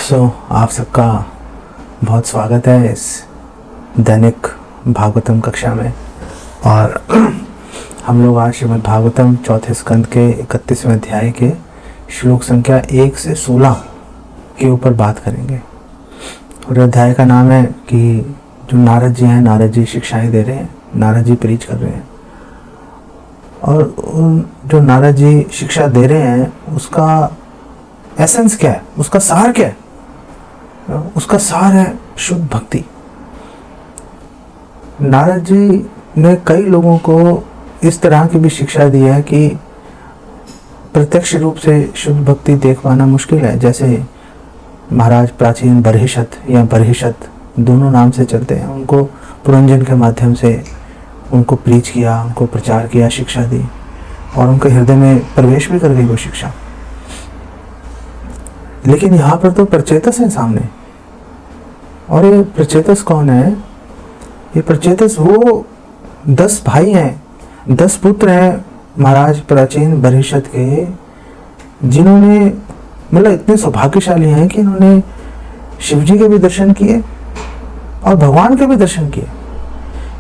आप सबका बहुत स्वागत है इस दैनिक भागवतम कक्षा में। और हम लोग आज श्रीमद् भागवतम चौथे स्कंद के 31वें अध्याय के श्लोक संख्या 1 से 16 के ऊपर बात करेंगे। और अध्याय का नाम है कि जो नारद जी हैं, नारद जी शिक्षाएं दे रहे हैं, नारद जी प्रीच कर रहे हैं। और उन जो नारद जी शिक्षा दे रहे हैं उसका एसेंस क्या है, उसका सार क्या है? उसका सार है शुद्ध भक्ति। नारद जी ने कई लोगों को इस तरह की भी शिक्षा दी है कि प्रत्यक्ष रूप से शुद्ध भक्ति देख पाना मुश्किल है। जैसे महाराज प्राचीन बरहिषत या बरहिषत दोनों नाम से चलते हैं, उनको पुरंजन के माध्यम से उनको प्रीच किया, उनको प्रचार किया, शिक्षा दी और उनके हृदय में प्रवेश भी कर गई वो शिक्षा। लेकिन यहाँ पर तो प्रचेतस है सामने। और ये प्रचेतस कौन है? ये प्रचेतस वो 10 भाई हैं, 10 पुत्र हैं महाराज प्राचीन बरहिषत के, जिन्होंने मतलब इतने सौभाग्यशाली हैं कि इन्होंने शिव जी के भी दर्शन किए और भगवान के भी दर्शन किए।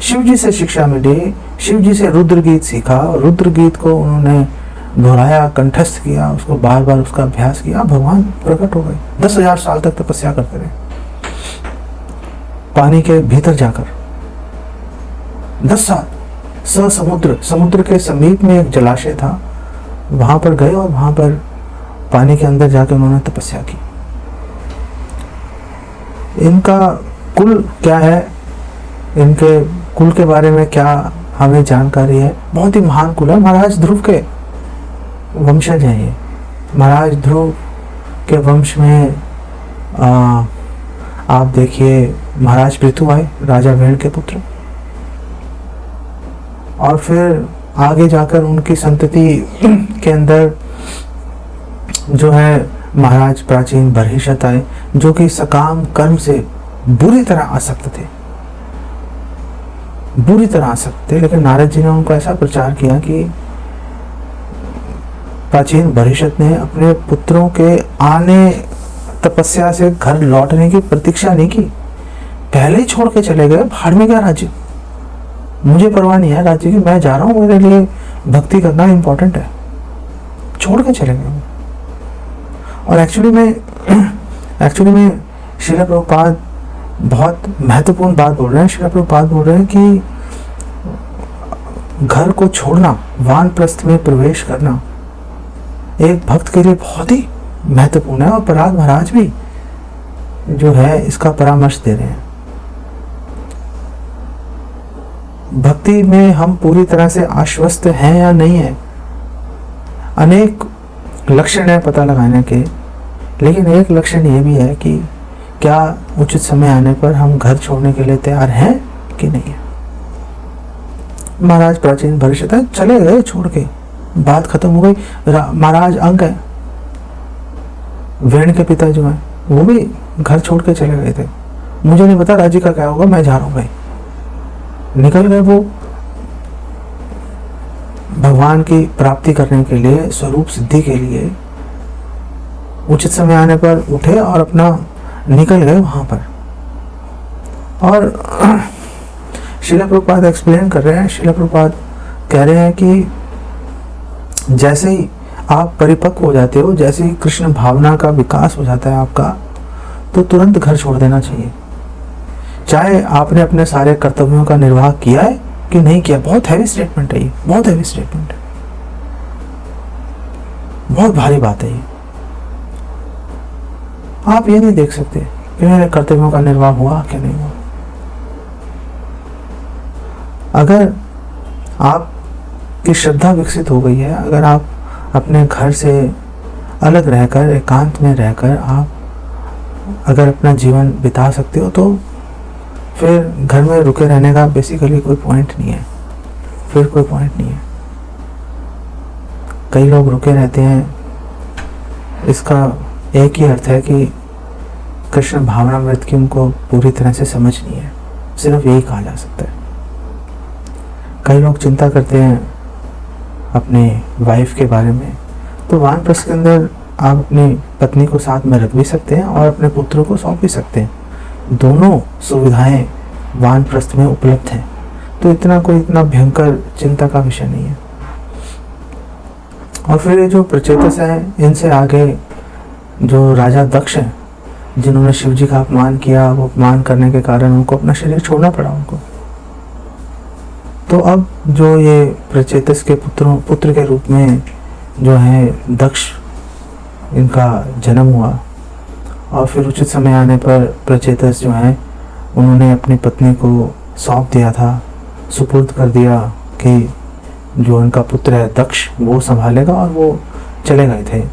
शिव जी से शिक्षा मिली, शिव जी से रुद्र गीत सीखा, रुद्र गीत को उन्होंने दोहराया, कंठस्थ किया, उसको बार बार उसका अभ्यास किया, भगवान प्रकट हो गए। 10,000 साल तक तपस्या करते रहे पानी के भीतर जाकर। 10 साल समुद्र के समीप में एक जलाशय था, वहां पर गए और वहां पर पानी के अंदर जाकर उन्होंने तपस्या की। इनका कुल क्या है, इनके कुल के बारे में क्या हमें जानकारी है? बहुत ही महान कुल है, महाराज ध्रुव के वंशज हैं ये। महाराज ध्रुव के वंश में आप देखिए महाराज पृथु आए, राजा वेण के पुत्र, और फिर आगे जाकर उनकी संतति के अंदर जो है महाराज प्राचीन बरहिषत आए, जो कि सकाम कर्म से बुरी तरह आसक्त थे, बुरी तरह आसक्त थे। लेकिन नारद जी ने उनको ऐसा प्रचार किया कि प्राचीन बरहिषत ने अपने पुत्रों के आने तपस्या से घर लौटने की प्रतीक्षा नहीं की, पहले ही छोड़ के चले गए। भाड़ में क्या राज्य, मुझे परवाह नहीं है राज्य की, मैं जा रहा हूँ, मेरे लिए भक्ति करना इंपॉर्टेंट है, छोड़ के चले गए। और एक्चुअली में श्रील प्रभुपाद बहुत महत्वपूर्ण बात बोल रहे हैं। श्रील प्रभुपाद बोल रहे हैं कि घर को छोड़ना, वानप्रस्थ में प्रवेश करना एक भक्त के लिए बहुत ही महत्वपूर्ण है। और प्रहलाद महाराज भी जो है इसका परामर्श दे रहे हैं। भक्ति में हम पूरी तरह से आश्वस्त हैं या नहीं है, अनेक लक्षण है पता लगाने के। लेकिन एक लक्षण ये भी है कि क्या उचित समय आने पर हम घर छोड़ने के लिए तैयार हैं कि नहीं है। महाराज प्राचीन बरहिषत चले गए छोड़ के, बात खत्म हो गई। महाराज अंक है, वेण के पिता जो हैं वो भी घर छोड़ के चले गए थे। मुझे नहीं पता राज्य का क्या होगा, मैं जा रहा हूँ भाई। निकल गए वो भगवान की प्राप्ति करने के लिए, स्वरूप सिद्धि के लिए। उचित समय आने पर उठे और अपना निकल गए वहां पर। और श्रील प्रभुपाद एक्सप्लेन कर रहे हैं, श्रील प्रभुपाद कह रहे हैं कि जैसे ही आप परिपक्व हो जाते हो, जैसे ही कृष्ण भावना का विकास हो जाता है आपका, तो तुरंत घर छोड़ देना चाहिए। चाहे आपने अपने सारे कर्तव्यों का निर्वाह किया है कि नहीं किया। बहुत हैवी स्टेटमेंट है ये, बहुत हैवी स्टेटमेंट है, बहुत भारी बात है ये। आप ये नहीं देख सकते कि मेरे कर्तव्यों का निर्वाह हुआ कि नहीं हुआ। अगर आपकी श्रद्धा विकसित हो गई है, अगर आप अपने घर से अलग रहकर, एकांत में रहकर आप अगर अपना जीवन बिता सकते हो, तो फिर घर में रुके रहने का बेसिकली कोई पॉइंट नहीं है, फिर कोई पॉइंट नहीं है। कई लोग रुके रहते हैं, इसका एक ही अर्थ है कि कृष्ण भावनामृत की उनको पूरी तरह से समझ नहीं है, सिर्फ यही कहा जा सकता है। कई लोग चिंता करते हैं अपने वाइफ के बारे में, तो वानप्रस्थ के अंदर आप अपनी पत्नी को साथ में रख भी सकते हैं और अपने पुत्र को सौंप भी सकते हैं। दोनों सुविधाएं वानप्रस्थ में उपलब्ध हैं, तो इतना भयंकर चिंता का विषय नहीं है। और फिर ये जो प्रचेतस है, इनसे आगे जो राजा दक्ष हैं, जिन्होंने शिव जी का अपमान किया, वो अपमान करने के कारण उनको अपना शरीर छोड़ना पड़ा उनको। तो अब जो ये प्रचेतस के पुत्र के रूप में जो है दक्ष, इनका जन्म हुआ, और फिर उचित समय आने पर प्रचेतस जो है उन्होंने अपनी पत्नी को सौंप दिया था, सुपुर्द कर दिया कि जो उनका पुत्र है दक्ष वो संभालेगा, और वो चले गए थे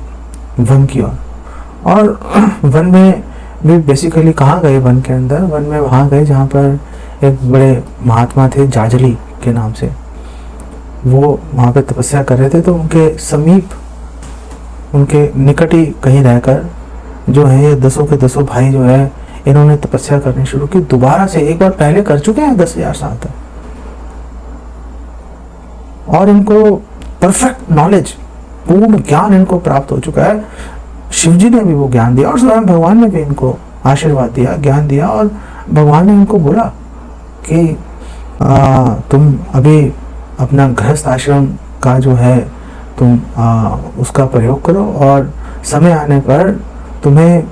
वन की ओर। और वन में भी बेसिकली कहाँ गए? वन के अंदर, वन में वहाँ गए जहाँ पर एक बड़े महात्मा थे जाजली के नाम से, वो वहाँ पे तपस्या कर रहे थे। तो उनके समीप, उनके निकट ही कहीं रहकर जो है ये 10 के 10 भाई जो है इन्होंने तपस्या करनी शुरू की दोबारा से। एक बार पहले कर चुके हैं 10,000 साल तक, और इनको परफेक्ट नॉलेज, पूर्ण ज्ञान इनको प्राप्त हो चुका है। शिव जी ने भी वो ज्ञान दिया और स्वयं भगवान ने भी इनको आशीर्वाद दिया, ज्ञान दिया, और भगवान ने इनको बोला कि तुम अभी अपना गृहस्थ आश्रम का जो है तुम उसका प्रयोग करो, और समय आने पर तुम्हें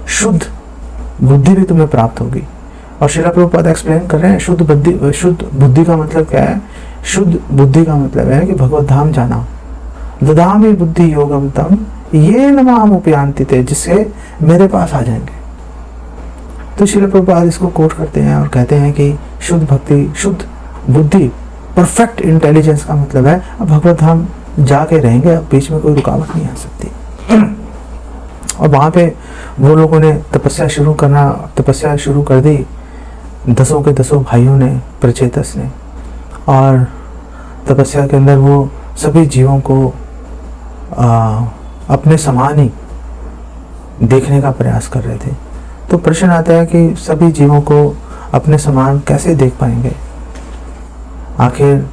शुद्ध बुद्धि भी तुम्हें प्राप्त होगी। और श्रील प्रभुपाद एक्सप्लेन कर रहे हैं शुद्ध बुद्धि का मतलब क्या है? शुद्ध बुद्धि का मतलब है कि भगवत धाम जाना। ददामि बुद्धि योगम तम ये नमाम उपयांति थे, जिससे मेरे पास आ जाएंगे। तो श्रील प्रभुपाद इसको कोट करते हैं और कहते हैं कि शुद्ध भक्ति, शुद्ध बुद्धि, परफेक्ट इंटेलिजेंस का मतलब है अब भगवत धाम जाके रहेंगे, अब बीच में कोई रुकावट नहीं आ सकती। और वहाँ पे वो लोगों ने तपस्या शुरू कर दी, 10 के 10 भाइयों ने, प्रचेतस ने। और तपस्या के अंदर वो सभी जीवों को अपने समान ही देखने का प्रयास कर रहे थे। तो प्रश्न आता है कि सभी जीवों को अपने समान कैसे देख पाएंगे? आखिर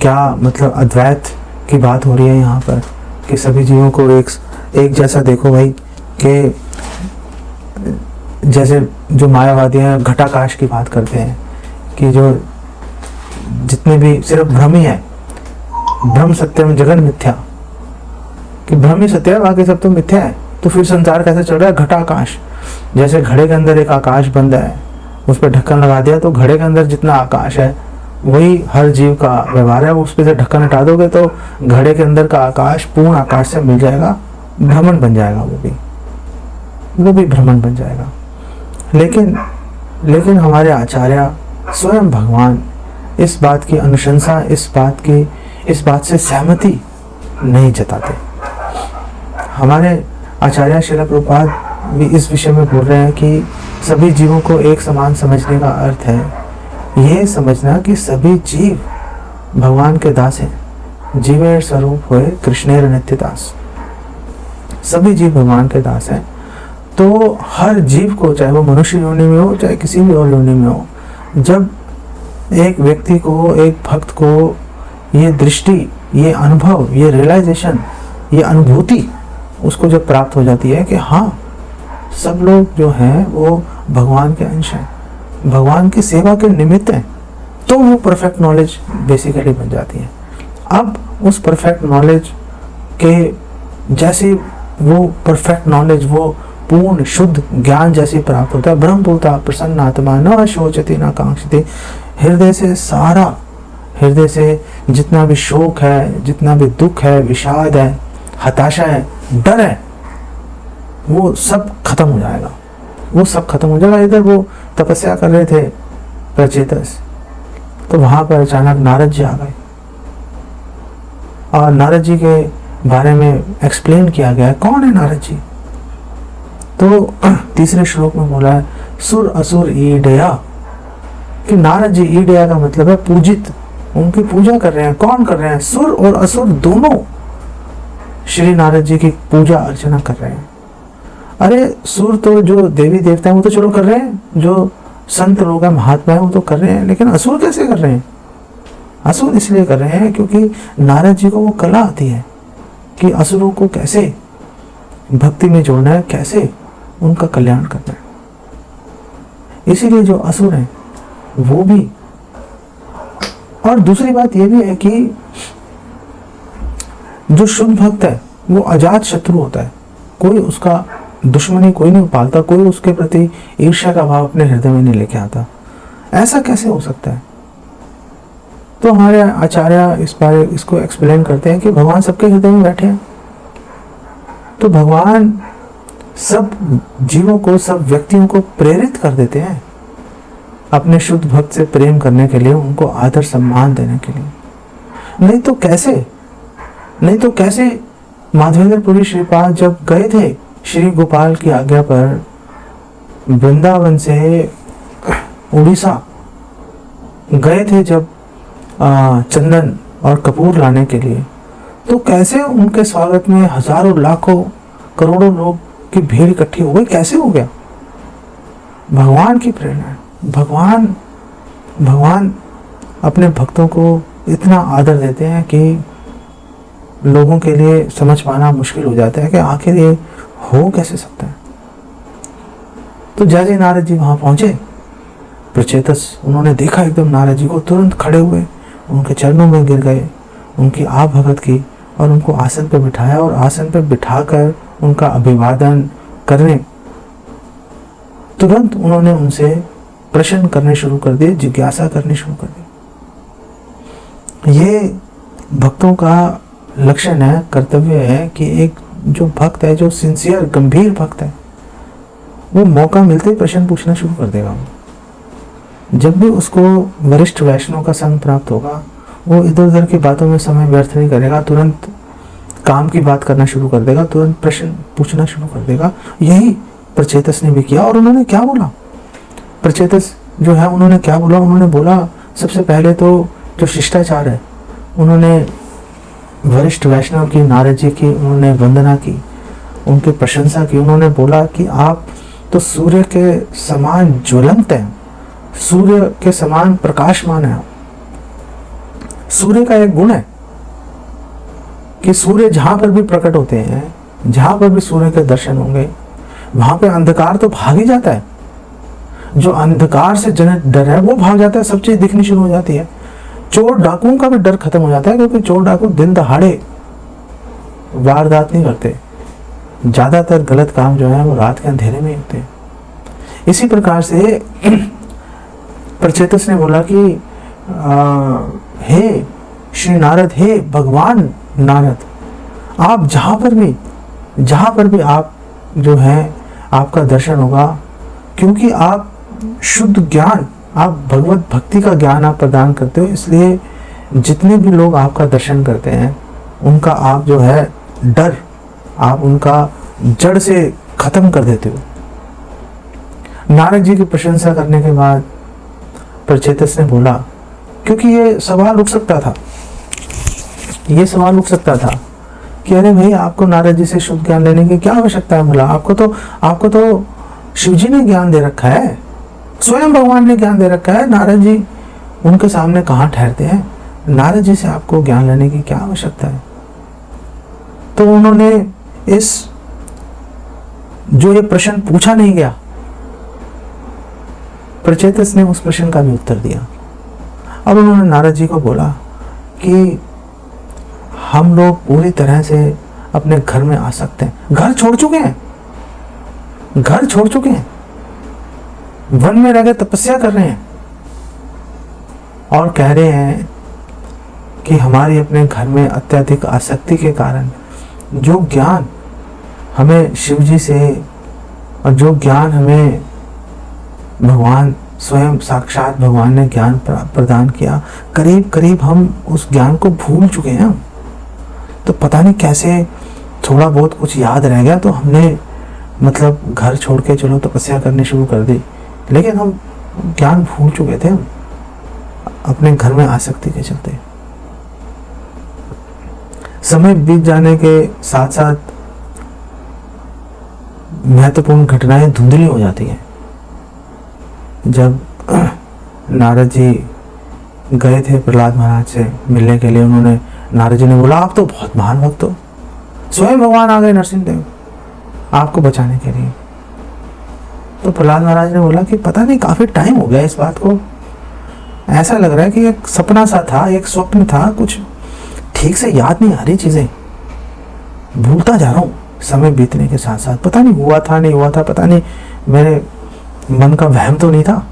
क्या मतलब अद्वैत की बात हो रही है यहाँ पर कि सभी जीवों को एक जैसा देखो भाई, कि जैसे जो मायावादी हैं घटाकाश की बात करते हैं कि जो जितने भी सिर्फ भ्रम ही है, ब्रह्म सत्यम जगन मिथ्या, कि भ्रम ही सत्य है, बाकी सब तो मिथ्या है। तो फिर संसार कैसे चल रहा है? घटाकाश। जैसे घड़े के अंदर एक आकाश बंद है, उस पर ढक्कन लगा दिया, तो घड़े के अंदर जितना आकाश है वही हर जीव का व्यवहार है। उस पर से ढक्कन हटा दोगे तो घड़े के अंदर का आकाश पूर्ण आकाश से मिल जाएगा, भ्रमण बन जाएगा, वो भी भ्रमण बन जाएगा। लेकिन हमारे आचार्य स्वयं भगवान इस बात की अनुशंसा, इस बात से सहमति नहीं जताते। हमारे आचार्य श्रील प्रभुपाद भी इस विषय में बोल रहे हैं कि सभी जीवों को एक समान समझने का अर्थ है यह समझना कि सभी जीव भगवान के दास हैं। जीवेर स्वरूप हुए कृष्णेर नित्य दास, सभी जीव भगवान के दास हैं। तो हर जीव को, चाहे वो मनुष्य योनि में हो चाहे किसी भी और योनि में हो, जब एक व्यक्ति को, एक भक्त को ये दृष्टि, ये अनुभव, ये रियलाइजेशन, ये अनुभूति उसको जब प्राप्त हो जाती है कि हाँ सब लोग जो हैं वो भगवान के अंश हैं, भगवान की सेवा के निमित्त हैं, तो वो परफेक्ट नॉलेज बेसिकली बन जाती है। अब उस परफेक्ट नॉलेज के जैसे वो परफेक्ट नॉलेज, वो पूर्ण शुद्ध ज्ञान जैसे प्राप्त होता है, ब्रह्मभूता प्रसन्न आत्मा न शोचति न कांक्षति, हृदय से जितना भी शोक है, जितना भी दुख है, विषाद है, हताशा है, डर है, वो सब खत्म हो जाएगा, वो सब खत्म हो जाएगा। इधर वो तपस्या कर रहे थे प्रचेतस, तो वहां पर अचानक नारद जी आ गए और नारद जी के बारे में एक्सप्लेन किया गया है। कौन है नारद जी? तो तीसरे श्लोक में बोला है सुर असुर ईडया, कि नारद जी, ईडया का मतलब है पूजित, उनकी पूजा कर रहे हैं। कौन कर रहे हैं? सुर और असुर दोनों श्री नारद जी की पूजा अर्चना कर रहे हैं। अरे सुर तो जो देवी देवता है वो तो चलो कर रहे हैं, जो संत लोग हैं, महात्मा है, वो तो कर रहे हैं, लेकिन असुर कैसे कर रहे हैं? असुर इसलिए कर रहे हैं क्योंकि नारद जी को वो कला आती है कि असुरों को कैसे भक्ति में जोड़ना है, कैसे उनका कल्याण करना है। इसीलिए जो असुर हैं वो भी, और दूसरी बात यह भी है कि जो शुद्ध भक्त है वो अजात शत्रु होता है, कोई उसका दुश्मनी कोई नहीं पालता, कोई उसके प्रति ईर्ष्या का भाव अपने हृदय में नहीं लेके आता। ऐसा कैसे हो सकता है? तो हमारे आचार्य इसको एक्सप्लेन करते हैं कि भगवान सबके हृदय में बैठे हैं। तो भगवान सब जीवों को, सब व्यक्तियों को प्रेरित कर देते हैं अपने शुद्ध भक्त से प्रेम करने के लिए, उनको आदर सम्मान देने के लिए। नहीं तो कैसे माधवेंद्रपुरी श्रीपाद जब गए थे श्री गोपाल की आज्ञा पर वृंदावन से उड़ीसा गए थे, जब चंदन और कपूर लाने के लिए, तो कैसे उनके स्वागत में हजारों लाखों करोड़ों लोग की भीड़ इकट्ठी हो गई? कैसे हो गया? भगवान की प्रेरणा है। भगवान अपने भक्तों को इतना आदर देते हैं कि लोगों के लिए समझ पाना मुश्किल हो जाता है कि आखिर ये हो कैसे सकता है। तो जैसे नारद जी वहां पहुंचे, प्रचेतस उन्होंने देखा एकदम नारद जी को, तुरंत खड़े हुए उनके चरणों में गिर गए, उनकी आप भगत की और उनको आसन पर बिठाया, और आसन पर बिठाकर उनका अभिवादन करने तुरंत उन्होंने उनसे प्रश्न करने शुरू कर दिए, जिज्ञासा करनी शुरू कर दी। ये भक्तों का लक्षण है, कर्तव्य है कि एक जो भक्त है, जो सिंसियर गंभीर भक्त है, वो मौका मिलते ही प्रश्न पूछना शुरू कर देगा। जब भी उसको वरिष्ठ वैष्णव का संग प्राप्त होगा, वो इधर उधर की बातों में समय व्यर्थ नहीं करेगा, तुरंत काम की बात करना शुरू कर देगा, तुरंत प्रश्न पूछना शुरू कर देगा। यही प्रचेतस ने भी किया। और उन्होंने क्या बोला? प्रचेतस जो है उन्होंने क्या बोला? उन्होंने बोला, सबसे पहले तो जो शिष्टाचार है, उन्होंने वरिष्ठ वैष्णव की, नारद जी की उन्होंने वंदना की, उनकी प्रशंसा की। उन्होंने बोला कि आप तो सूर्य के समान ज्वलंत हैं, सूर्य के समान प्रकाशमान है। सूर्य का एक गुण है कि सूर्य जहां पर भी प्रकट होते हैं, जहां पर भी सूर्य के दर्शन होंगे, वहां पे अंधकार तो भाग ही जाता है। जो अंधकार से जनित डर है वो भाग जाता है, सब चीज दिखनी शुरू हो जाती है। चोर डाकुओं का भी डर खत्म हो जाता है, क्योंकि चोर डाकू दिन दहाड़े वारदात नहीं करते, ज्यादातर गलत काम जो है वो रात के अंधेरे में ही होते हैं। इसी प्रकार से प्रचेतस ने बोला कि हे श्री नारद, हे भगवान नारद, आप जहां पर भी आप जो है आपका दर्शन होगा, क्योंकि आप शुद्ध ज्ञान, आप भगवत भक्ति का ज्ञान आप प्रदान करते हो, इसलिए जितने भी लोग आपका दर्शन करते हैं उनका आप जो है डर, आप उनका जड़ से खत्म कर देते हो। नारद जी की प्रशंसा करने के बाद प्रचेतस ने बोला, क्योंकि ये सवाल उठ सकता था कि अरे भाई, आपको नारद जी से शुद्ध ज्ञान लेने की क्या आवश्यकता है? बोला, आपको तो शिव जी ने ज्ञान दे रखा है, स्वयं भगवान ने ज्ञान दे रखा है। नारद जी उनके सामने कहाँ ठहरते हैं? नारद जी से आपको ज्ञान लेने की क्या आवश्यकता है? तो उन्होंने जो ये प्रश्न पूछा नहीं गया, प्रचेतस ने उस प्रश्न का भी उत्तर दिया। अब उन्होंने नारद जी को बोला कि हम लोग पूरी तरह से अपने घर में आ सकते हैं, घर छोड़ चुके हैं, वन में रह के तपस्या कर रहे हैं, और कह रहे हैं कि हमारी अपने घर में अत्यधिक आसक्ति के कारण जो ज्ञान हमें शिव जी से, और जो ज्ञान हमें भगवान स्वयं साक्षात भगवान ने ज्ञान प्रदान किया, करीब करीब हम उस ज्ञान को भूल चुके हैं। तो पता नहीं कैसे थोड़ा बहुत कुछ याद रह गया, तो हमने मतलब घर छोड़ के चलो तपस्या करनी शुरू कर दी, लेकिन हम ज्ञान भूल चुके थे अपने घर में आसक्ति के चलते। समय बीत जाने के साथ साथ महत्वपूर्ण घटनाएं धुंधली हो जाती हैं। जब नारद जी गए थे प्रहलाद महाराज से मिलने के लिए, नारद जी ने बोला, आप तो बहुत महान भक्त हो, स्वयं भगवान आ गए नरसिंह देव, आपको बचाने के लिए। तो प्रहलाद महाराज ने बोला कि पता नहीं काफी टाइम हो गया इस बात को, ऐसा लग रहा है कि एक सपना सा था, एक स्वप्न था, कुछ ठीक से याद नहीं आ रही चीजें, भूलता जा रहा हूँ समय बीतने के साथ साथ। पता नहीं हुआ था नहीं हुआ था, पता नहीं मेरे मन का वहम तो नहीं था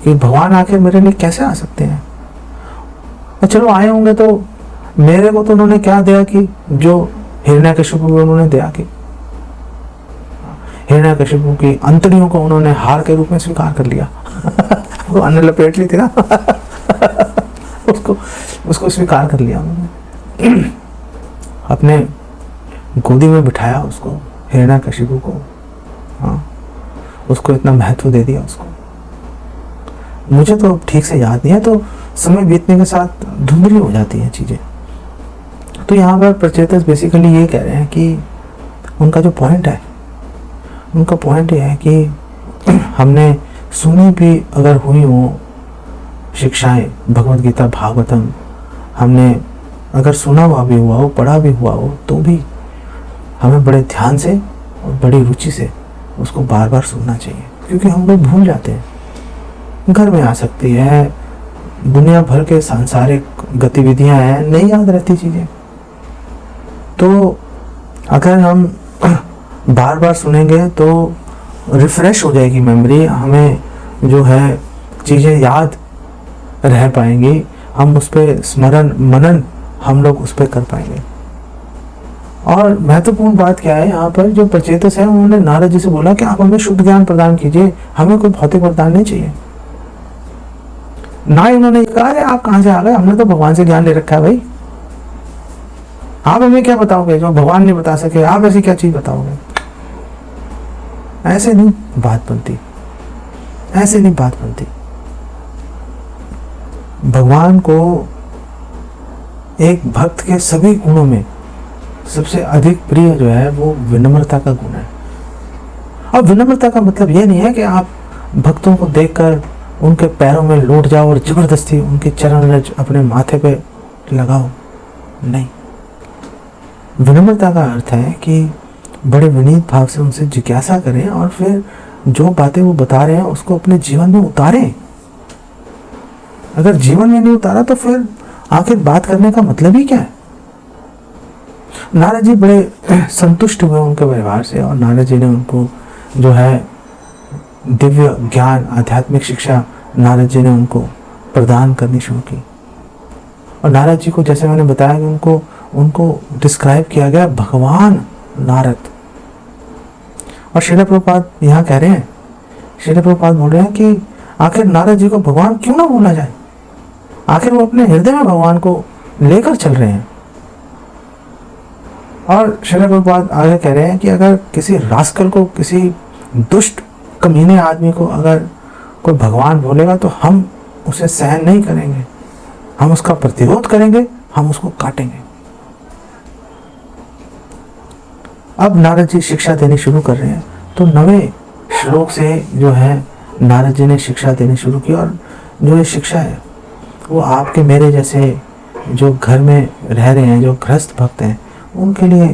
कि भगवान आके मेरे लिए कैसे आ सकते हैं। और चलो आए होंगे तो मेरे को तो उन्होंने क्या दिया कि जो हिरण्यकशिपु को उन्होंने दिया कि हिरण्यकशिपु की अंतड़ियों को उन्होंने हार के रूप में स्वीकार कर लिया। वो अन्न लपेट ली थी ना उसको स्वीकार कर लिया उन्होंने, अपने गोदी में बिठाया उसको, हिरण्यकशिपु को। हाँ, उसको इतना महत्व दे दिया उसको। मुझे तो ठीक से याद नहीं है, तो समय बीतने के साथ धुंधली हो जाती हैं चीजें। तो यहाँ पर प्रचेतस बेसिकली ये कह रहे हैं कि उनका जो पॉइंट है, उनका पॉइंट ये है कि हमने सुनी भी अगर हुई हो शिक्षाएं, भगवत गीता, भागवतम, हमने अगर सुना हुआ भी हुआ हो, पढ़ा भी हुआ हो, तो भी हमें बड़े ध्यान से और बड़ी रुचि से उसको बार बार सुनना चाहिए, क्योंकि हम लोग भूल जाते हैं। घर में आ सकती है, दुनिया भर के सांसारिक गतिविधियां हैं, नहीं याद रहती चीजें। तो अगर हम बार बार सुनेंगे तो रिफ्रेश हो जाएगी मेमोरी, हमें जो है चीज़ें याद रह पाएंगी, हम उस पर स्मरण मनन हम लोग उस पर कर पाएंगे। और महत्वपूर्ण बात क्या है यहाँ पर, जो प्रचेतस है उन्होंने नारद जी से बोला कि आप हमें शुद्ध ज्ञान प्रदान कीजिए, हमें कोई भौतिक वरदान नहीं चाहिए। ना ही उन्होंने कहा है आप कहाँ से आ गए, हमने तो भगवान से ज्ञान ले रखा है भाई, आप हमें क्या बताओगे जो भगवान नहीं बता सके, आप ऐसी क्या चीज बताओगे। ऐसे नहीं बात बनती, ऐसे नहीं बात बनती। भगवान को एक भक्त के सभी गुणों में सबसे अधिक प्रिय जो है वो विनम्रता का गुण है। और विनम्रता का मतलब ये नहीं है कि आप भक्तों को देखकर उनके पैरों में लौट जाओ और जबरदस्ती उनके चरण रज अपने माथे पे लगाओ, नहीं। विनम्रता का अर्थ है कि बड़े विनीत भाव से उनसे जिज्ञासा करें और फिर जो बातें वो बता रहे हैं उसको अपने जीवन में उतारें। अगर जीवन में नहीं उतारा तो फिर आखिर बात करने का मतलब ही क्या है। नारद जी बड़े संतुष्ट हुए उनके व्यवहार से, और नारद जी ने उनको जो है दिव्य ज्ञान, आध्यात्मिक शिक्षा नारद जी ने उनको प्रदान करनी शुरू की। और नारद जी को जैसे मैंने बताया कि उनको डिस्क्राइब किया गया भगवान नारद। और श्रील प्रभुपाद यहाँ कह रहे हैं, श्रील प्रभुपाद बोल रहे हैं कि आखिर नारद जी को भगवान क्यों ना बोला जाए, आखिर वो अपने हृदय में भगवान को लेकर चल रहे हैं। और श्रील प्रभुपाद आगे कह रहे हैं कि अगर किसी रास्कल को, किसी दुष्ट कमीने आदमी को अगर कोई भगवान बोलेगा तो हम उसे सहन नहीं करेंगे, हम उसका प्रतिरोध करेंगे, हम उसको काटेंगे। अब नारद जी शिक्षा देनी शुरू कर रहे हैं, तो 9वें श्लोक से जो है नारद जी ने शिक्षा देनी शुरू की। और जो ये शिक्षा है वो आपके मेरे जैसे जो घर में रह रहे हैं, जो गृहस्थ भक्त हैं, उनके लिए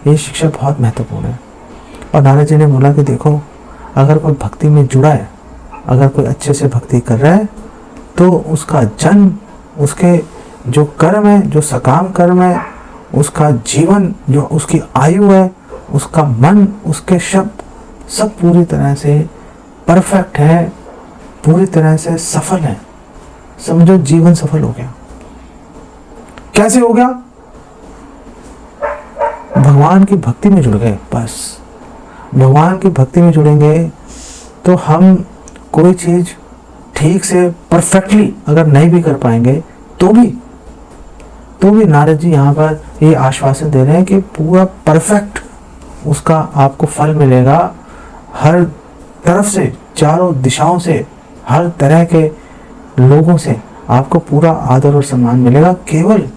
ये शिक्षा बहुत महत्वपूर्ण है। और नारद जी ने बोला कि देखो, अगर कोई भक्ति में जुड़ा है, अगर कोई अच्छे से भक्ति कर रहा है, तो उसका जन्म, उसके जो कर्म है, जो सकाम कर्म है, उसका जीवन, जो उसकी आयु है, उसका मन, उसके शब्द सब पूरी तरह से परफेक्ट है, पूरी तरह से सफल है। समझो जीवन सफल हो गया। कैसे हो गया? भगवान की भक्ति में जुड़ गए। बस भगवान की भक्ति में जुड़ेंगे तो हम कोई चीज ठीक से परफेक्टली अगर नहीं भी कर पाएंगे तो भी नारद जी यहाँ पर ये आश्वासन दे रहे हैं कि पूरा परफेक्ट उसका आपको फल मिलेगा। हर तरफ से, चारों दिशाओं से, हर तरह के लोगों से आपको पूरा आदर और सम्मान मिलेगा, केवल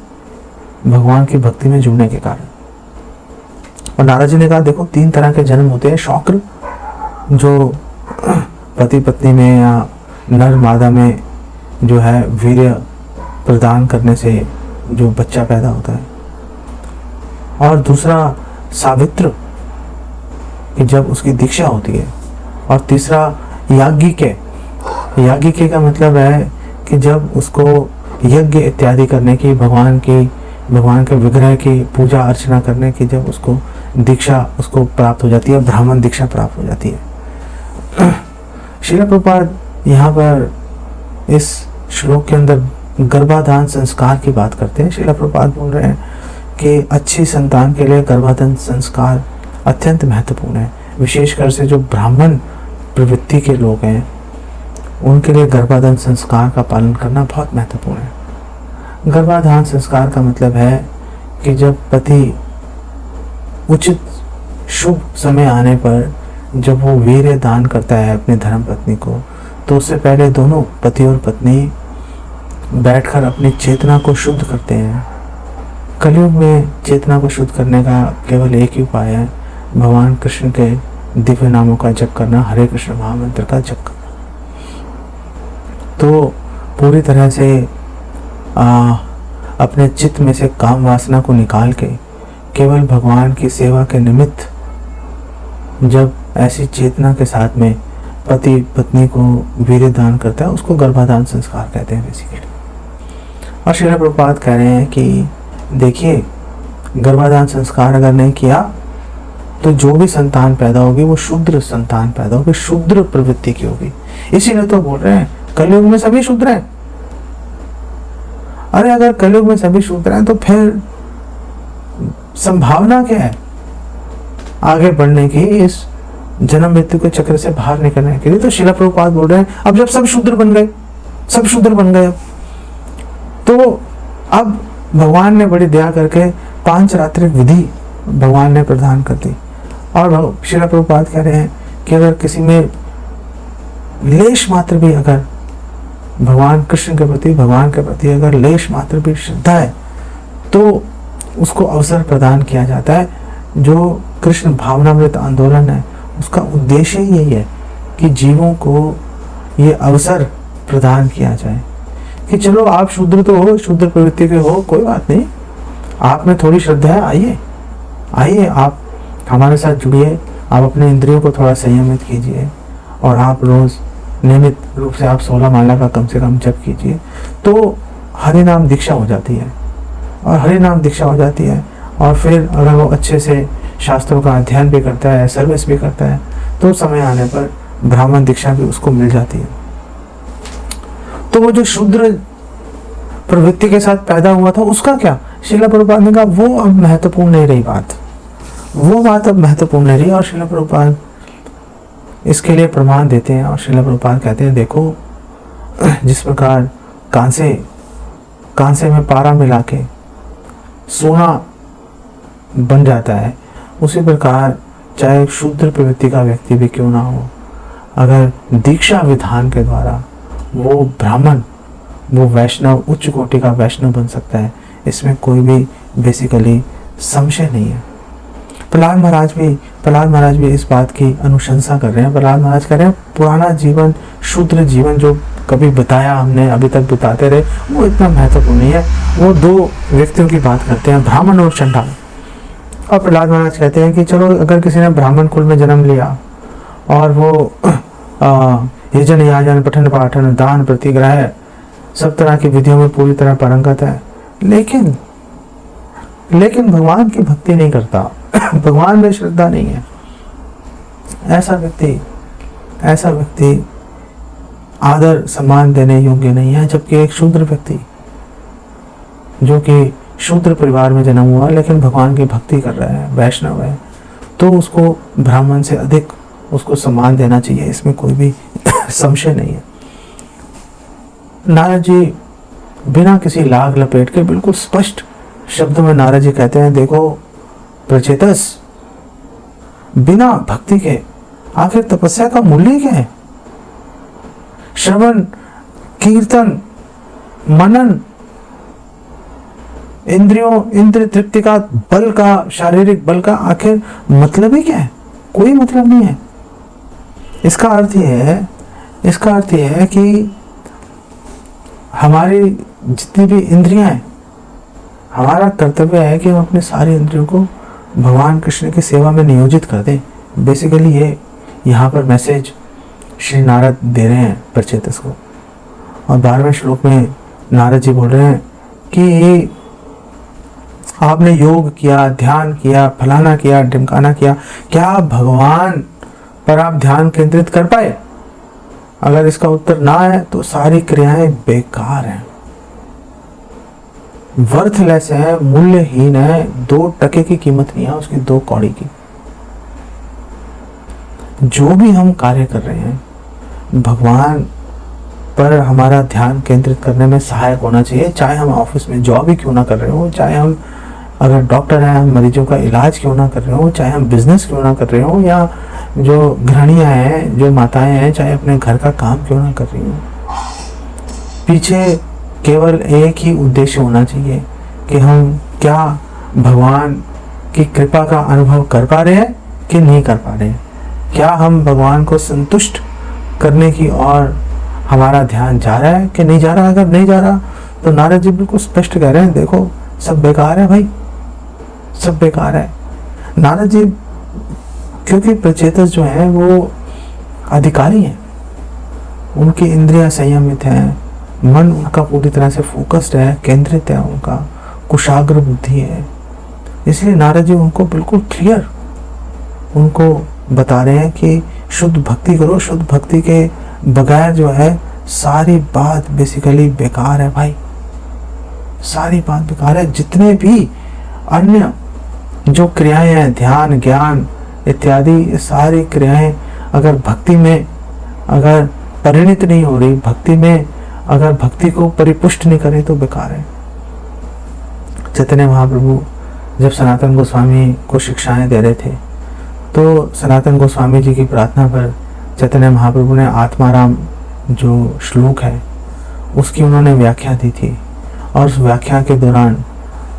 भगवान की भक्ति में जुड़ने के कारण। और नारद जी ने कहा देखो, 3 तरह के जन्म होते हैं। शौक्र, जो पति पत्नी में या नर मादा में जो है वीर्य प्रदान करने से जो बच्चा पैदा होता है। और दूसरा सावित्र, कि जब उसकी दीक्षा होती है। और तीसरा याज्ञिके। याज्ञिके का मतलब है कि जब उसको यज्ञ इत्यादि करने की, भगवान के विग्रह की पूजा अर्चना करने की जब उसको दीक्षा उसको प्राप्त हो जाती है, ब्राह्मण दीक्षा प्राप्त हो जाती है। श्रील प्रभुपाद यहाँ पर इस श्लोक के अंदर गर्भाधान संस्कार की बात करते हैं। श्रील प्रभुपाद बोल रहे हैं कि अच्छी संतान के लिए गर्भाधान संस्कार अत्यंत महत्वपूर्ण है। विशेषकर से जो ब्राह्मण प्रवृत्ति के लोग हैं उनके लिए गर्भाधान संस्कार का पालन करना बहुत महत्वपूर्ण है। गर्भाधान संस्कार का मतलब है कि जब पति उचित शुभ समय आने पर जब वो वीर्य दान करता है अपनी धर्म पत्नी को, तो उससे पहले दोनों पति और पत्नी बैठकर अपनी चेतना को शुद्ध करते हैं। कलयुग में चेतना को शुद्ध करने का केवल एक ही उपाय है, भगवान कृष्ण के दिव्य नामों का जप करना, हरे कृष्ण महामंत्र का जप करना। तो पूरी तरह से अपने चित्त में से काम वासना को निकाल के केवल भगवान की सेवा के निमित्त जब ऐसी चेतना के साथ में पति पत्नी को वीर्य दान करता है, उसको गर्भाधान संस्कार कहते हैं बेसिकली। और श्रील प्रभुपाद कह रहे हैं कि देखिए, गर्भाधान संस्कार अगर नहीं किया तो जो भी संतान पैदा होगी वो शूद्र संतान पैदा होगी, शूद्र प्रवृत्ति की होगी। इसीलिए तो बोल रहे हैं कलयुग में सभी शूद्र हैं। अरे अगर कलयुग में सभी शूद्र हैं तो फिर संभावना क्या है आगे बढ़ने की, इस जन्म मृत्यु के चक्र से बाहर निकलने के लिए? तो श्रील प्रभुपाद बोल रहे हैं अब जब सब शूद्र बन गए, सब शूद्र बन गए, तो अब भगवान ने बड़ी दया करके 5 रात्रि विधि भगवान ने प्रदान कर दी। और श्रील प्रभुपाद कह रहे हैं कि अगर किसी में लेश मात्र भी अगर भगवान कृष्ण के प्रति, भगवान के प्रति अगर लेश मात्र भी श्रद्धा है तो उसको अवसर प्रदान किया जाता है। जो कृष्ण भावनामृत आंदोलन है उसका उद्देश्य ही यही है कि जीवों को ये अवसर प्रदान किया जाए कि चलो आप शूद्र तो हो, शूद्र प्रवृत्ति के हो, कोई बात नहीं, आप में थोड़ी श्रद्धा है, आइए आप हमारे साथ जुड़िए, आप अपने इंद्रियों को थोड़ा संयमित कीजिए और आप रोज नियमित रूप से आप 16 माला का कम से कम जप कीजिए, तो हरि नाम दीक्षा हो जाती है। और हरि नाम दीक्षा हो जाती है और फिर अगर वो अच्छे से शास्त्रों का अध्ययन भी करता है, सर्विस भी करता है, तो समय आने पर ब्राह्मण दीक्षा भी उसको मिल जाती है। तो वो जो शूद्र प्रवृत्ति के साथ पैदा हुआ था उसका क्या? श्रील प्रभुपाद ने कहा वो अब महत्वपूर्ण नहीं रही बात, वो बात अब महत्वपूर्ण नहीं रही। और श्रील प्रभुपाद इसके लिए प्रमाण देते हैं। और श्रील प्रभुपाद कहते हैं देखो, जिस प्रकार कांसे में पारा मिला के सोना बन जाता है, उसी प्रकार चाहे शूद्र प्रवृत्ति का व्यक्ति भी क्यों ना हो, अगर दीक्षा विधान के द्वारा वो ब्राह्मण, वो वैष्णव, उच्च कोटि का वैष्णव बन सकता है, इसमें कोई भी बेसिकली संशय नहीं है। प्रहलाद महाराज भी इस बात की अनुशंसा कर रहे हैं। प्रहलाद महाराज कह रहे हैं पुराना जीवन, शूद्र जीवन जो कभी बताया हमने, अभी तक बताते रहे, वो इतना महत्वपूर्ण नहीं है। वो 2 व्यक्तियों की बात करते हैं, ब्राह्मण और चंडाल। और प्रहलाद महाराज कहते हैं कि चलो अगर किसी ने ब्राह्मण कुल में जन्म लिया और वो यजन याजन पठन पाठन दान प्रतिग्रह सब तरह की विधियों में पूरी तरह पारंगत है, लेकिन भगवान की भक्ति नहीं करता, भगवान में श्रद्धा नहीं है, ऐसा व्यक्ति आदर सम्मान देने योग्य नहीं है। जबकि एक शूद्र व्यक्ति जो कि शूद्र परिवार में जन्म हुआ लेकिन भगवान की भक्ति कर रहा है, वैष्णव है, तो उसको ब्राह्मण से अधिक उसको सम्मान देना चाहिए, इसमें कोई भी संशय नहीं है। नारद जी बिना किसी लाग लपेट के बिल्कुल स्पष्ट शब्दों में नारद जी कहते हैं देखो प्रचेतस, बिना भक्ति के आखिर तपस्या का मूल्य क्या है? श्रवण कीर्तन मनन इंद्रिय तृप्ति का बल का, शारीरिक बल का आखिर मतलब ही क्या है? कोई मतलब नहीं है। इसका अर्थ यह है कि हमारी जितनी भी इंद्रियां हैं, हमारा कर्तव्य है कि हम अपने सारी इंद्रियों को भगवान कृष्ण की सेवा में नियोजित कर दें, बेसिकली ये यहाँ पर मैसेज श्री नारद दे रहे हैं प्रचेतस को। और 12वें श्लोक में नारद जी बोल रहे हैं कि आपने योग किया, ध्यान किया, फलाना किया, ढिमकाना किया, क्या भगवान पर आप ध्यान केंद्रित कर पाए? अगर इसका उत्तर ना है तो सारी क्रियाएं बेकार हैं, वर्थलेस है, मूल्यहीन है, 2 टके की कीमत नहीं है उसकी, 2 कौड़ी की। जो भी हम कार्य कर रहे हैं भगवान पर हमारा ध्यान केंद्रित करने में सहायक होना चाहिए। चाहे हम ऑफिस में जॉब ही क्यों ना कर रहे हो, चाहे हम अगर डॉक्टर हैं, हम मरीजों का इलाज क्यों ना कर रहे हो, चाहे हम बिजनेस क्यों ना कर रहे हो, या जो गृहिणियाँ हैं, जो माताएं हैं, चाहे अपने घर का काम क्यों ना कर रही हो, पीछे केवल एक ही उद्देश्य होना चाहिए कि हम क्या भगवान की कृपा का अनुभव कर पा रहे हैं कि नहीं कर पा रहे हैं। क्या हम भगवान को संतुष्ट करने की ओर हमारा ध्यान जा रहा है कि नहीं जा रहा। अगर नहीं जा रहा तो नारद जी बिल्कुल स्पष्ट कह रहे हैं, देखो सब बेकार है भाई, सब बेकार है। नारद जी क्योंकि प्रचेतस जो है वो अधिकारी हैं, उनकी इंद्रियां संयमित हैं, मन उनका पूरी तरह से फोकस्ड है, केंद्रित है, उनका कुशाग्र बुद्धि है। इसलिए नारद जी उनको बिल्कुल क्लियर उनको बता रहे हैं कि शुद्ध भक्ति करो, शुद्ध भक्ति के बगैर जो है सारी बात बेसिकली बेकार है भाई, सारी बात बेकार है। जितने भी अन्य जो क्रियाएं हैं, ध्यान, ज्ञान इत्यादि, ये सारी क्रियाएं अगर भक्ति में अगर परिणित नहीं हो रही, भक्ति में अगर भक्ति को परिपुष्ट नहीं करे तो बेकार है। चैतन्य महाप्रभु जब सनातन गोस्वामी को शिक्षाएं दे रहे थे तो सनातन गोस्वामी जी की प्रार्थना पर चैतन्य महाप्रभु ने आत्माराम जो श्लोक है उसकी उन्होंने व्याख्या दी थी। और उस व्याख्या के दौरान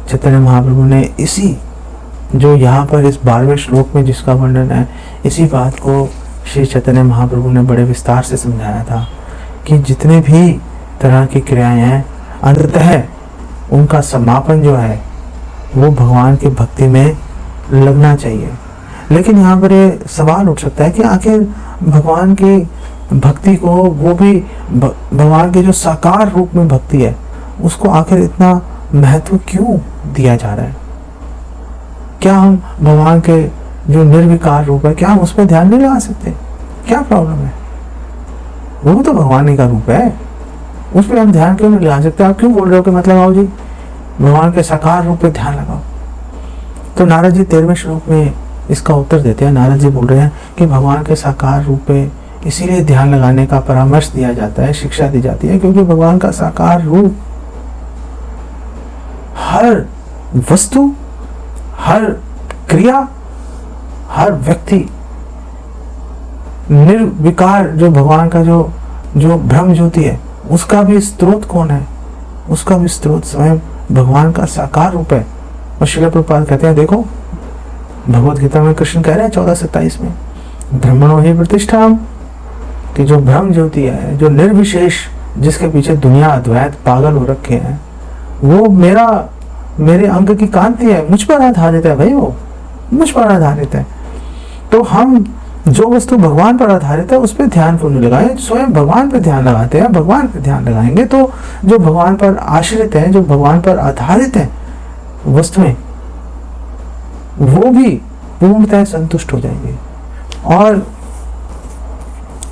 चैतन्य महाप्रभु ने इसी जो यहाँ पर इस 12वें श्लोक में जिसका वर्णन है, इसी बात को श्री चैतन्य महाप्रभु ने बड़े विस्तार से समझाया था कि जितने भी तरह की क्रियाएं हैं अंततः उनका समापन जो है वो भगवान की भक्ति में लगना चाहिए। लेकिन यहाँ पर ये सवाल उठ सकता है कि आखिर भगवान की भक्ति को, वो भी भगवान के जो साकार रूप में भक्ति है, उसको आखिर इतना महत्व क्यों दिया जा रहा है? क्या हम भगवान के जो निर्विकार रूप है, क्या हम उस पर ध्यान नहीं लगा सकते? क्या प्रॉब्लम है? वो तो भगवान ही का रूप है, उस पर हम ध्यान क्यों नहीं लगा सकते? आप क्यों बोल रहे हो कि मतलब आओ जी भगवान के साकार रूप पे ध्यान लगाओ? तो नारद जी 13वें श्लोक में इसका उत्तर देते हैं। नारद जी बोल रहे हैं कि भगवान के साकार रूप पे इसीलिए ध्यान लगाने का परामर्श दिया जाता है, शिक्षा दी जाती है, क्योंकि भगवान का साकार रूप हर वस्तु, हर क्रिया, हर व्यक्ति, निर्विकार जो भगवान का जो ब्रह्म ज्योति है, उसका भी स्रोत कौन है? उसका भी स्रोत स्वयं भगवान का साकार रूप है। और श्रील प्रभुपाद कहते हैं, देखो भगवत गीता में कृष्ण कह रहे हैं 14:27 में, ब्रह्मणो ही प्रतिष्ठा, कि जो ब्रह्म ज्योति है, जो निर्विशेष, जिसके पीछे दुनिया अद्वैत पागल हो रखे हैं, वो मेरे अंग की कांति है, मुझ पर आधारित है भाई, वो मुझ पर आधारित है। तो हम जो वस्तु भगवान पर आधारित है उस पर ध्यान क्यों नहीं लगाएं? स्वयं भगवान पर ध्यान लगाते हैं। भगवान पर ध्यान लगाएंगे तो जो भगवान पर आश्रित है, जो भगवान पर आधारित है वस्तुएं, वो भी पूर्णतः संतुष्ट हो जाएंगे। और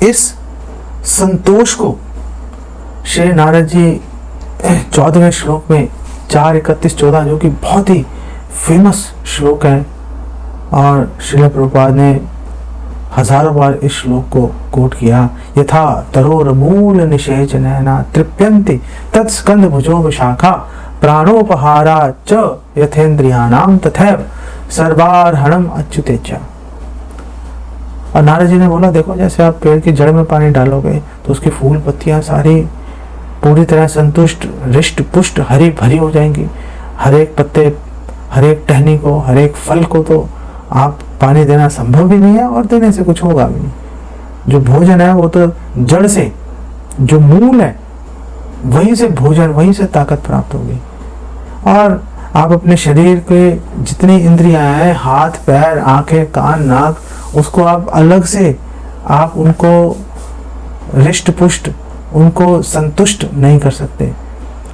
इस संतोष को श्री नारद जी 14वें श्लोक में 4:31-14, जो कि बहुत ही फेमस श्लोक है, और श्रील प्रभुपाद ने हजारों बार इस श्लोक को कोट किया। यथा तरोर मूल निषेच नैना तृप्यन्ति तत्स्कंद भुजो विशाखा प्राणोपहारा च यथेन्द्रियाणाम तथैव सर्वार्हणम अच्युतेच। और नारद जी ने बोला, देखो जैसे आप पेड़ की जड़ में पानी डालोगे तो उसकी फूल पत्तियां सारी पूरी तरह संतुष्ट, रिष्ट पुष्ट, हरी भरी हो जाएंगी। हर एक पत्ते, हर एक टहनी को, हर एक फल को तो आप पानी देना संभव भी नहीं है और देने से कुछ होगा भी नहीं। जो भोजन है वो तो जड़ से, जो मूल है वहीं से भोजन, वहीं से ताकत प्राप्त होगी। और आप अपने शरीर के जितनी इंद्रियां हैं, हाथ, पैर, आंखें, कान, नाक, उसको आप अलग से आप उनको रिष्ट पुष्ट, उनको संतुष्ट नहीं कर सकते।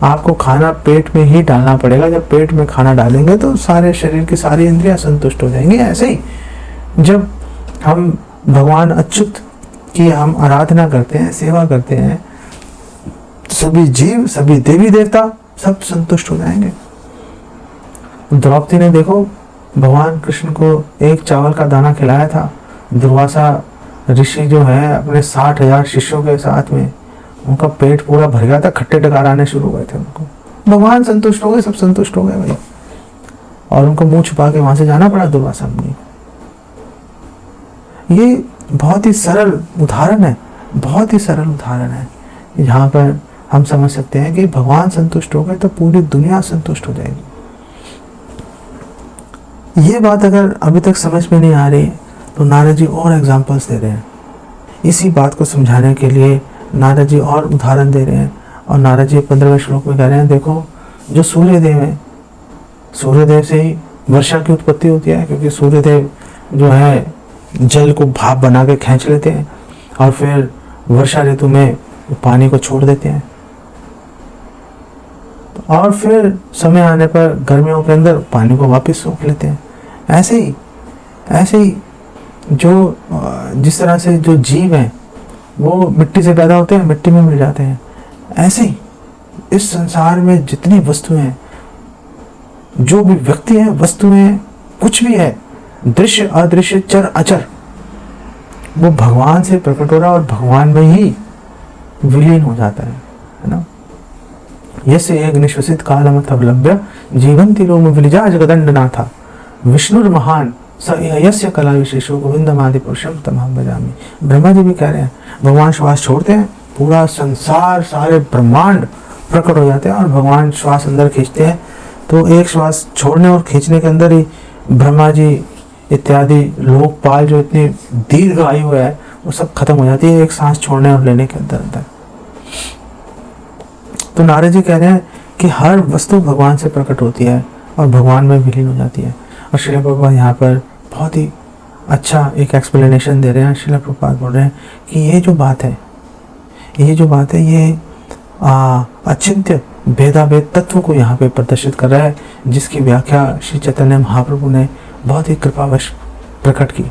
आपको खाना पेट में ही डालना पड़ेगा। जब पेट में खाना डालेंगे तो सारे शरीर की सारी इंद्रियां संतुष्ट हो जाएंगी। ऐसे ही जब हम भगवान अच्युत की हम आराधना करते हैं, सेवा करते हैं, सभी जीव, सभी देवी देवता सब संतुष्ट हो जाएंगे। द्रौपदी ने देखो भगवान कृष्ण को एक चावल का दाना खिलाया था। दुर्वासा ऋषि जो है अपने 60,000 शिष्यों के साथ में, उनका पेट पूरा भर गया था, खट्टे डकार आने शुरू हुए थे उनको। भगवान संतुष्ट हो गए, सब संतुष्ट हो गए भाई, और उनको मुंह छुपा के वहां से जाना पड़ा दुर्वासा मुनि। ये बहुत ही सरल उदाहरण है, बहुत ही सरल उदाहरण है, जहाँ पर हम समझ सकते हैं कि भगवान संतुष्ट हो गए तो पूरी दुनिया संतुष्ट हो जाएगी। ये बात अगर अभी तक समझ में नहीं आ रही तो नारद जी और एग्जाम्पल्स दे रहे हैं। इसी बात को समझाने के लिए नारद जी और उदाहरण दे रहे हैं। और नारद जी 15वें श्लोक में कह रहे हैं, देखो जो सूर्यदेव है, सूर्यदेव से ही वर्षा की उत्पत्ति होती है, क्योंकि सूर्यदेव जो है जल को भाप बना के खींच लेते हैं और फिर वर्षा ऋतु में पानी को छोड़ देते हैं, और फिर समय आने पर गर्मियों के अंदर पानी को वापस सोख लेते हैं। ऐसे ही जो जिस तरह से जो जीव हैं वो मिट्टी से पैदा होते हैं, मिट्टी में मिल जाते हैं, ऐसे ही इस संसार में जितनी वस्तुएं हैं, जो भी व्यक्ति हैं, वस्तुएं, कुछ भी है, दृश्य अदृश्य चर अचर, वो भगवान से प्रकट हो रहा है और भगवान में ही विलीन हो जाता है ना। यस्य एक निश्वसित कालमथ अवलंब्य जीवंति लोम विलिजा जगदंडनाथा विष्णुर्महान स यस्य कला विशेषो गोविंदमादि पुरुषम तमहं भजामि। ब्रह्मा जी भी कह रहे हैं, भगवान श्वास छोड़ते हैं, पूरा संसार, सारे ब्रह्मांड प्रकट हो जाते हैं, और भगवान श्वास अंदर खींचते हैं तो एक श्वास छोड़ने और खींचने के अंदर ही ब्रह्मा जी इत्यादि लोकपाल जो इतनी दीर्घ आयु है वो सब खत्म हो जाती है एक सांस छोड़ने और लेने के अंदर। तो नारद जी कह रहे हैं कि हर वस्तु भगवान से प्रकट होती है और भगवान में विलीन हो जाती है। और श्रील प्रभुपाद यहाँ पर बहुत ही अच्छा एक एक्सप्लेनेशन दे रहे हैं। श्रील प्रभुपाद बोल रहे हैं कि ये जो बात है ये अचिंत्य भेदाभेद तत्व को यहाँ पे प्रदर्शित कर रहा है, जिसकी व्याख्या श्री चैतन्य महाप्रभु ने बहुत ही कृपावश प्रकट की।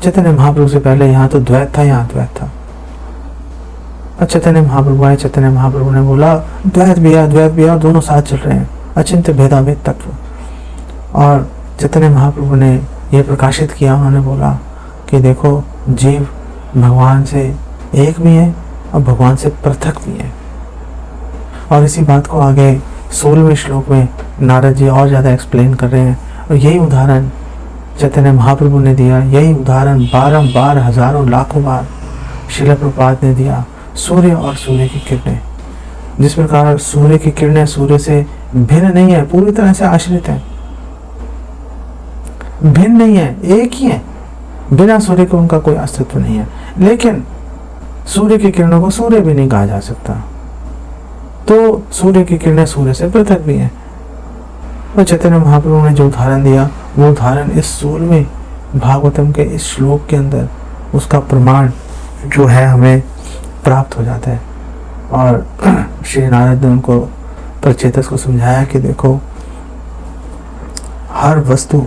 चैतन्य महाप्रभु से पहले यहाँ तो द्वैत था, यहाँ द्वैत था। और चैतन्य महाप्रभु आए, चैतन्य महाप्रभु ने बोला द्वैत भी है और दोनों साथ चल रहे हैं, अचिंत्य भेदाभेद तत्व। और चैतन्य महाप्रभु ने यह प्रकाशित किया, उन्होंने बोला कि देखो जीव भगवान से एक भी है और भगवान से पृथक भी है। और इसी बात को आगे 16वें श्लोक में नारद जी और ज़्यादा एक्सप्लेन कर रहे हैं। और यही उदाहरण चैतन्य महाप्रभु ने दिया, यही उदाहरण बारंबार हजारों लाखों बार श्रील प्रभुपाद ने दिया। सूर्य और सूर्य की किरणें, जिस प्रकार सूर्य की किरणें सूर्य से भिन्न नहीं है, पूरी तरह से आश्रित है, भिन्न नहीं है, एक ही है, बिना सूर्य के उनका कोई अस्तित्व नहीं है। लेकिन सूर्य की किरणों को सूर्य भी नहीं कहा जा सकता, तो सूर्य की किरणें सूर्य से पृथक भी है। और चैतन्य महाप्रभु ने जो उदाहरण दिया, वो उदाहरण इस 16वें भागवतम के इस श्लोक के अंदर उसका प्रमाण जो है हमें प्राप्त हो जाता है। और श्री नारद ने उनको प्रचेतस को समझाया कि देखो हर वस्तु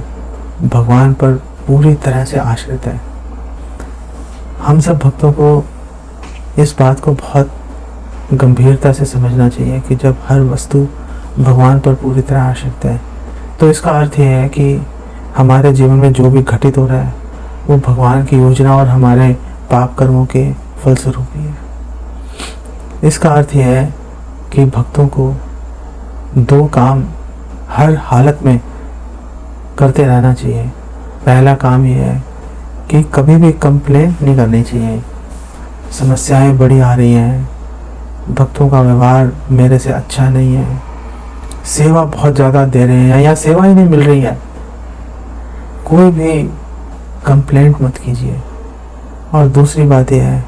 भगवान पर पूरी तरह से आश्रित है। हम सब भक्तों को इस बात को बहुत गंभीरता से समझना चाहिए कि जब हर वस्तु भगवान पर पूरी तरह आश्रित है तो इसका अर्थ यह है कि हमारे जीवन में जो भी घटित हो रहा है वो भगवान की योजना और हमारे पाप कर्मों के फलस्वरूप ही है। इसका अर्थ यह है कि भक्तों को दो काम हर हालत में करते रहना चाहिए। पहला काम यह है कि कभी भी कंप्लेंट नहीं करनी चाहिए, समस्याएं बड़ी आ रही हैं, भक्तों का व्यवहार मेरे से अच्छा नहीं है, सेवा बहुत ज़्यादा दे रहे हैं या सेवा ही नहीं मिल रही है, कोई भी कंप्लेंट मत कीजिए। और दूसरी बात यह है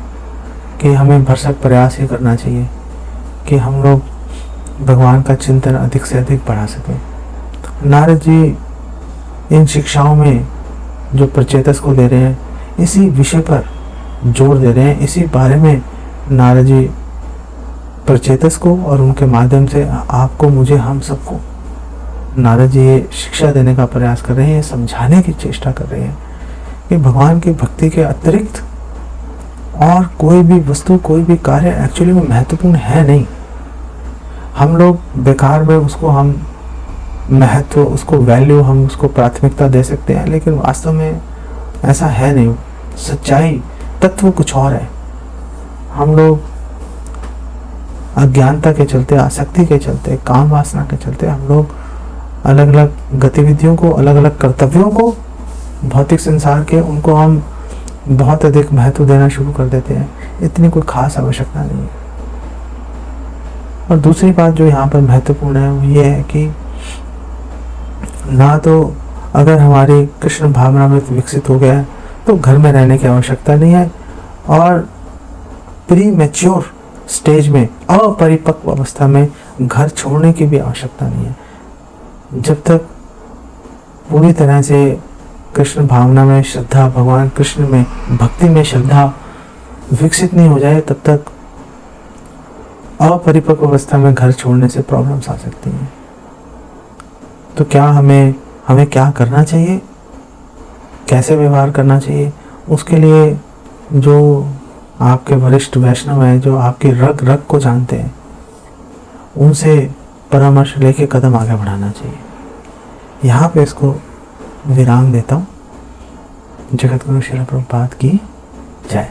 कि हमें भरसक प्रयास ये करना चाहिए कि हम लोग भगवान का चिंतन अधिक से अधिक बढ़ा सकें। नारद जी इन शिक्षाओं में जो प्रचेतस को दे रहे हैं, इसी विषय पर जोर दे रहे हैं। इसी बारे में नारद जी प्रचेतस को और उनके माध्यम से आपको, मुझे, हम सबको नारद जी ये शिक्षा देने का प्रयास कर रहे हैं, समझाने की चेष्टा कर रहे हैं कि भगवान की भक्ति के अतिरिक्त और कोई भी वस्तु, कोई भी कार्य एक्चुअली में महत्वपूर्ण है नहीं। हम लोग बेकार में उसको हम महत्व, उसको वैल्यू, हम उसको प्राथमिकता दे सकते हैं, लेकिन वास्तव में ऐसा है नहीं। सच्चाई, तत्व कुछ और है। हम लोग अज्ञानता के चलते, आसक्ति के चलते, काम वासना के चलते हम लोग अलग अलग गतिविधियों को, अलग अलग कर्तव्यों को, भौतिक संसार के, उनको हम बहुत अधिक महत्व देना शुरू कर देते हैं। इतनी कोई खास आवश्यकता नहीं है। और दूसरी बात जो यहाँ पर महत्वपूर्ण है वो ये है कि ना तो अगर हमारी कृष्ण भावना में विकसित हो गया है तो घर में रहने की आवश्यकता नहीं है, और प्री मैच्योर स्टेज में, अपरिपक्व अवस्था में घर छोड़ने की भी आवश्यकता नहीं है। जब तक पूरी तरह से कृष्ण भावना में श्रद्धा, भगवान कृष्ण में भक्ति में श्रद्धा विकसित नहीं हो जाए, तब तक अपरिपक्व अवस्था में घर छोड़ने से प्रॉब्लम्स आ सकती हैं। तो क्या हमें क्या करना चाहिए, कैसे व्यवहार करना चाहिए, उसके लिए जो आपके वरिष्ठ वैष्णव हैं, जो आपकी रग रग को जानते हैं, उनसे परामर्श लेके कदम आगे बढ़ाना चाहिए। यहाँ पे इसको विराम देता हूँ। जगत गुरु श्रील प्रभुपाद की जय।